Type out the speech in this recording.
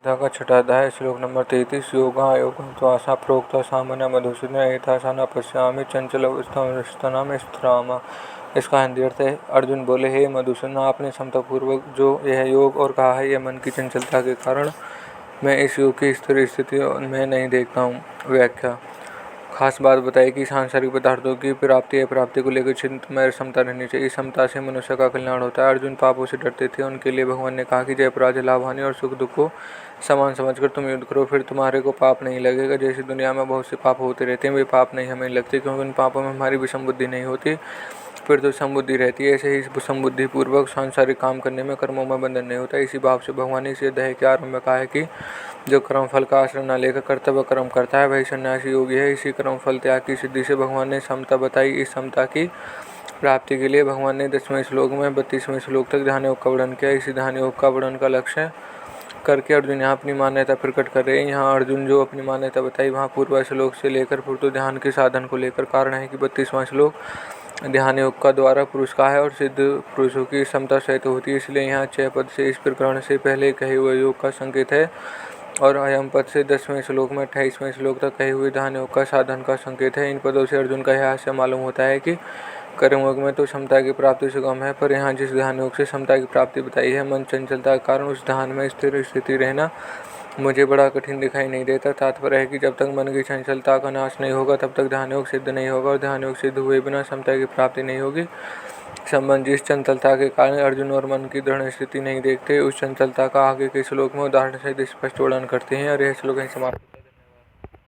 गीता का छठा अध्याय श्लोक नंबर 33 योगा योगं त्वासा प्रोक्ता सामान्य मधुसूदन एतासा न पश्यामि चंचलवस्थाम स्थिराम। इसका हिंदी अर्थ है, अर्जुन बोले, हे मधुसूदन, आपने समतापूर्वक जो यह योग और कहा है, यह मन की चंचलता के कारण मैं इस योग की स्थिर स्थिति में नहीं देखता हूँ। व्याख्या। खास बात बताई कि सांसारिक पदार्थों की प्राप्ति या प्राप्ति को लेकर चिंता में समता रहनी चाहिए। इस समता से मनुष्य का कल्याण होता है। अर्जुन पापों से डरते थे, उनके लिए भगवान ने कहा कि जय पराजय, लाभ हानि और सुख दुख को समान समझकर तुम युद्ध करो, फिर तुम्हारे को पाप नहीं लगेगा। जैसे दुनिया में बहुत से पाप होते रहते हैं, वे पाप नहीं हमें लगते, क्योंकि उन पापों में हमारी विषम बुद्धि नहीं होती, फिर तो समबुद्धि रहती है। ऐसे ही समबुद्धि पूर्वक सांसारिक काम करने में कर्मों में बंधन नहीं होता। इसी भाव से भगवान ने इस अध्याय के आरंभ में कहा है कि जो कर्म फल का आश्रय न लेकर कर्तव्य कर्म करता है, वही सन्यासी योगी है। इसी कर्म फल त्याग की सिद्धि से भगवान ने समता बताई। इस समता की प्राप्ति के लिए भगवान ने 10वें श्लोक में 32वें श्लोक तक ध्यान योग का वर्णन किया। इसी ध्यान योग का वर्णन का लक्ष्य करके अर्जुन यहाँ अपनी मान्यता प्रकट कर रहे हैं। यहाँ अर्जुन जो अपनी मान्यता बताई, वहाँ पूर्व श्लोक से लेकर फिर तो ध्यान के साधन को लेकर कारण है कि 32वां श्लोक ध्यान योग का द्वारा पुरुष का है और सिद्ध पुरुषों की समता सहित होती है। इसलिए यहाँ 6 पद से इस प्रकरण से पहले कहे हुए योग का संकेत है और अयम पद से 10वें श्लोक में 28वें श्लोक तक कहे हुए ध्यान योग का साधन का संकेत है। इन पदों से अर्जुन का यह आशय मालूम होता है कि कर्मयोग में तो समता की प्राप्ति सुगम है, पर यहाँ जिस ध्यान योग से समता की प्राप्ति बताई है, मन चंचलता के कारण उस ध्यान में स्थिर स्थिति रहना मुझे बड़ा कठिन दिखाई नहीं देता। तात्पर्य है कि जब तक मन की चंचलता का नाश नहीं होगा, तब तक ध्यान योग सिद्ध नहीं होगा और ध्यान योग सिद्ध हुए बिना समता की प्राप्ति नहीं होगी। संबंध जिस चंचलता के कारण अर्जुन और मन की दृढ़ स्थिति नहीं देखते, उस चंचलता का आगे के श्लोक में उदाहरण सहित स्पष्ट वर्णन करते हैं और यह श्लोक समाप्त